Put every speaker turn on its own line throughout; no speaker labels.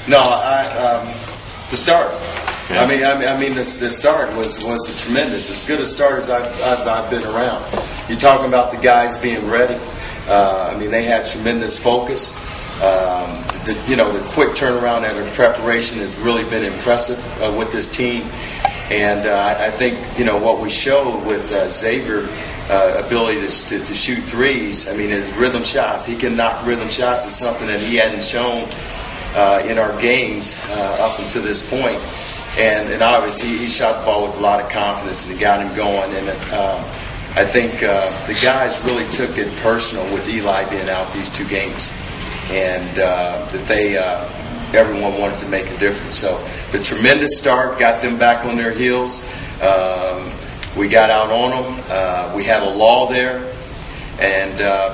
No, the start.
Yeah.
I mean, the start was tremendous. As good a start as I've been around. You're talking about the guys being ready. I mean, they had tremendous focus. The quick turnaround and the preparation has really been impressive with this team. And I think what we showed with Xavier. Ability to shoot threes. I mean, his rhythm shots. He can knock rhythm shots. Is something that he hadn't shown in our games up until this point. And obviously, he shot the ball with a lot of confidence and it got him going. And I think the guys really took it personal with Eli being out these 2 games, and that everyone wanted to make a difference. So the tremendous start got them back on their heels. We got out on them. We had a lull there,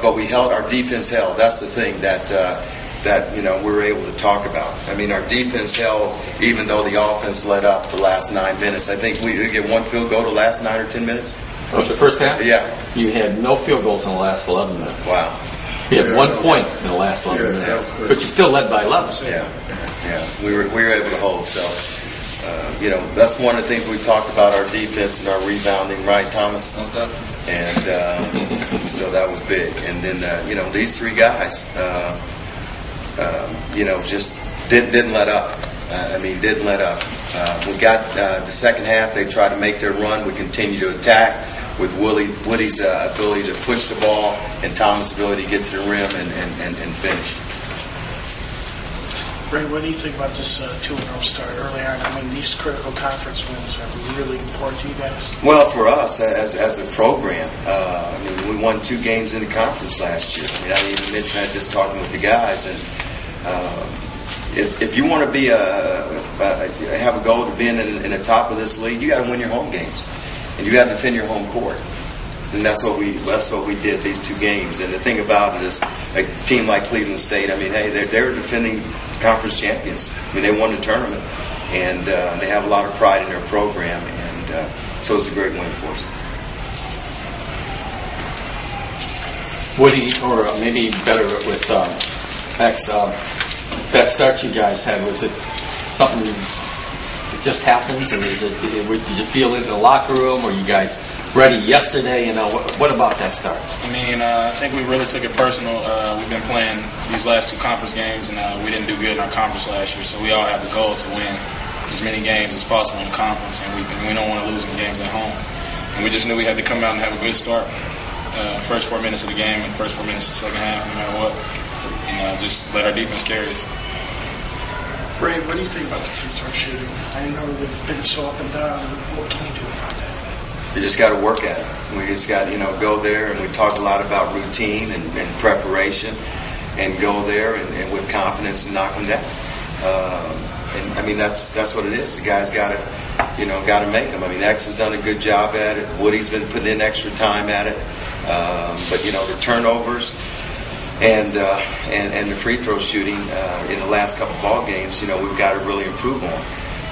but we held our defense. Held. That's the thing that we were able to talk about. I mean, our defense held, even though the offense let up the last 9 minutes. I think we did get 1 field goal the last 9 or 10 minutes.
Oh, the first half?
Yeah.
You had no field goals in the last 11 minutes.
Wow.
You had 1 point in the last 11 minutes, but you still led by 11.
Yeah. We were able to hold. So. That's one of the things we talked about, our defense and our rebounding, right, Thomas? And so that was big. And then, these 3 guys, just didn't let up. Didn't let up. We got the second half. They tried to make their run. We continued to attack with Woody's ability to push the ball and Thomas' ability to get to the rim and finish.
Ray, what do you think about this 2-0 start early on? I mean, these critical conference wins are really important to you guys.
Well, for us as a program, we won 2 games in the conference last year. I didn't even mention that just talking with the guys. And if you want to be have a goal to be in the top of this league, you got to win your home games, and you got to defend your home court. And that's what we did these 2 games. And the thing about it is, a team like Cleveland State, they're defending conference champions. They won the tournament, and they have a lot of pride in their program, and so it's a great win for us.
Woody, or maybe better with X, that start you guys had, was it something that just happens, and did you feel it in the locker room, or you guys ready yesterday? What about that start?
I think we really took it personal. We've been playing these last 2 conference games, and we didn't do good in our conference last year, so we all have the goal to win as many games as possible in the conference, and we don't want to lose in games at home. And we just knew we had to come out and have a good start. First 4 minutes of the game and first 4 minutes of the second half, no matter what. And just let our defense carry us.
Ray, what do you think about the free throw shooting? I know it's been so up and down. What can you do about that?
You just got to work at it. We just got to, go there, and we talk a lot about routine and preparation, and go there and with confidence and knock them down. That's what it is. The guys got to make them. X has done a good job at it. Woody's been putting in extra time at it. But the turnovers and the free throw shooting in the last couple ball games, we've got to really improve on.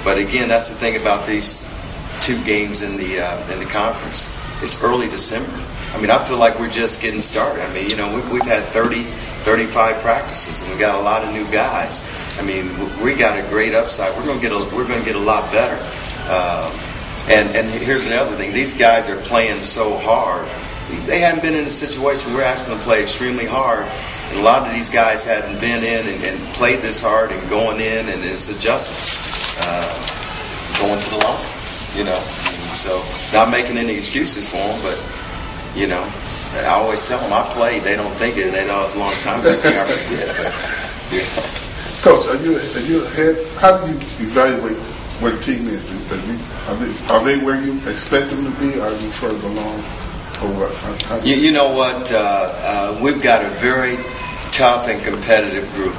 But again, that's the thing about these 2 games in the conference. It's early December. I feel like we're just getting started. We've had 30, 35 practices, and we got a lot of new guys. We got a great upside. We're going to get a lot better. And here's another thing: these guys are playing so hard. They hadn't been in a situation we're asking them to play extremely hard. And a lot of these guys hadn't been in and played this hard and going in, and it's adjustment. Going to the line, So not making any excuses for them, but, I always tell them I played. They don't think it. They know it's a long time ago. They already did. But,
Coach, are you ahead? How do you evaluate where the team is? Are they where you expect them to be? Are you further along? Or what?
You know what? We've got a very tough and competitive group,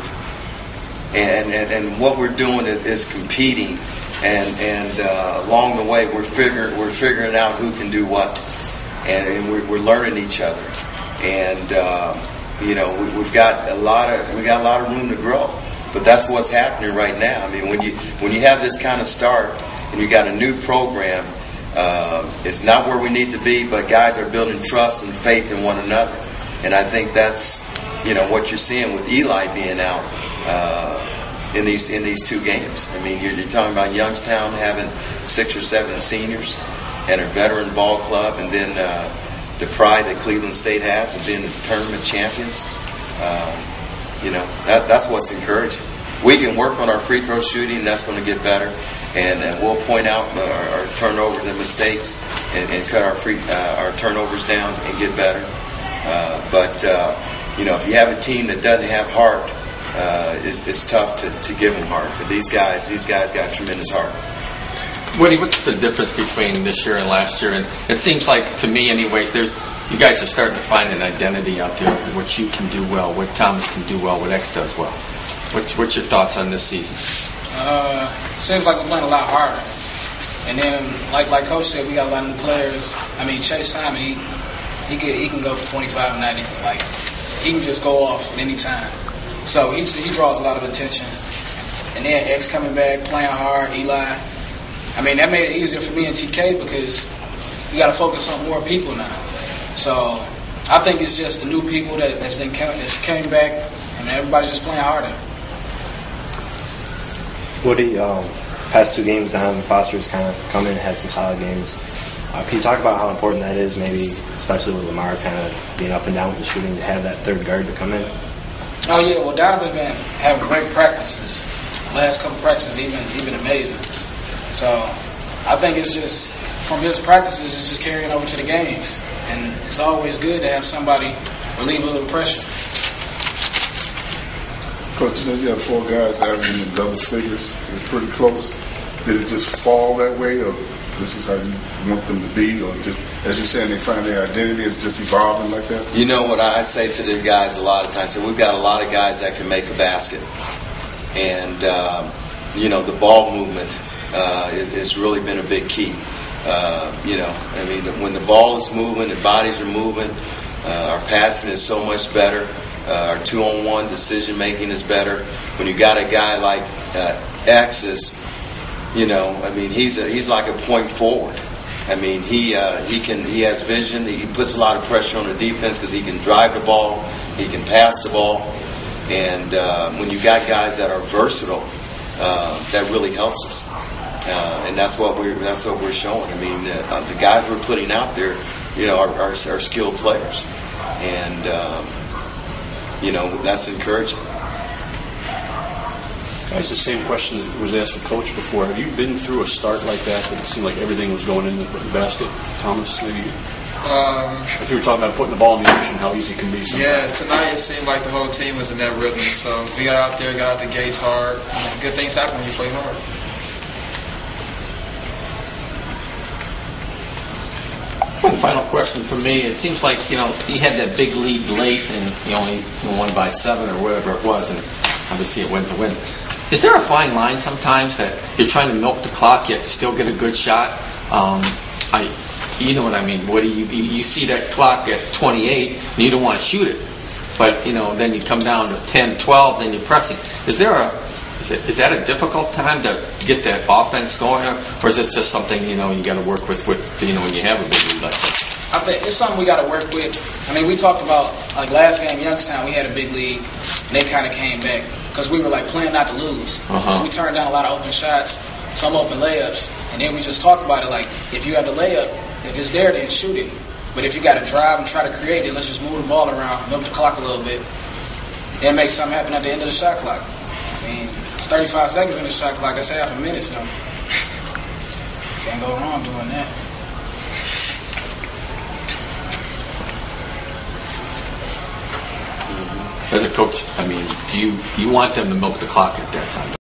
and what we're doing is competing, and along the way we're figuring out who can do what, and we're learning each other, and we've got a lot of room to grow, but that's what's happening right now. When you have this kind of start and you got a new program. It's not where we need to be, but guys are building trust and faith in one another. And I think that's, what you're seeing with Eli being out. in these two games. I mean, you're talking about Youngstown having 6 or 7 seniors and a veteran ball club, and then the pride that Cleveland State has of being the tournament champions. That's what's encouraging. We can work on our free throw shooting, and that's going to get better. And we'll point out our turnovers and mistakes, and cut our turnovers down and get better. But if you have a team that doesn't have heart, it's tough to give them heart. But these guys got tremendous heart.
Woody, what's the difference between this year and last year? And it seems like, to me anyways, you guys are starting to find an identity out there, what you can do well, what Thomas can do well, what X does well. What's your thoughts on this season?
Seems like we're playing a lot harder. And then, like Coach said, we got a lot of new players. I mean, Chase Simon, he can go for 25 and 90. Like, he can just go off at any time. So he draws a lot of attention. And then X coming back, playing hard, Eli. I mean, that made it easier for me and TK because we got to focus on more people now. So I think it's just the new people that's came back, and everybody's just playing harder.
Woody, past 2 games, Donovan Foster's kind of come in and had some solid games. Can you talk about how important that is, maybe especially with Lamar kind of being up and down with the shooting, to have that third guard to come in?
Oh yeah, well Donovan's been having great practices. Last couple practices, even amazing. So I think it's just from his practices, it's just carrying over to the games, and it's always good to have somebody relieve a little pressure.
Coach, you have 4 guys averaging in double figures. It's pretty close. Did it just fall that way, or this is how you want them to be, or just, as you're saying, they find their identity, it's just evolving like that?
You know what I say to the guys a lot of times? So we've got a lot of guys that can make a basket, and the ball movement has really been a big key. When the ball is moving, the bodies are moving, our passing is so much better. Our 2-on-1 decision making is better. When you got a guy like X, he's like a point forward. I mean, he has vision. He puts a lot of pressure on the defense because he can drive the ball, he can pass the ball, and when you got guys that are versatile, that really helps us. And that's what we're showing. I mean, the guys we're putting out there, are skilled players, and that's encouraging.
It's the same question that was asked of Coach before. Have you been through a start like that it seemed like everything was going in the basket? Thomas, maybe? Like you were talking about putting the ball in the ocean, how easy it can be sometimes.
Yeah, tonight it seemed like the whole team was in that rhythm. So we got out there, got out the gates hard. Good things happen when you play hard.
One final question for me. It seems like, he had that big lead late and he only won by 7 or whatever it was, and obviously it wins a win. Is there a fine line sometimes that you're trying to milk the clock yet still get a good shot? You know what I mean. What do you see that clock at 28 and you don't want to shoot it, but then you come down to 10, 12, then you're pressing. Is that a difficult time to get that offense going, or is it just something you got to work with when you have a big lead like that?
I think it's something we got to work with. I mean, we talked about like last game, Youngstown, we had a big lead, and they kind of came back because we were like playing not to lose. We turned down a lot of open shots, some open layups, and then we just talk about it like if you have the layup, if it's there, then shoot it. But if you got to drive and try to create it, let's just move the ball around, milk the clock a little bit, then make something happen at the end of the shot clock. I mean, it's 35 seconds in the shot clock. That's half a minute, so can't go wrong doing that.
As a coach, I mean, do you want them to milk the clock at that time?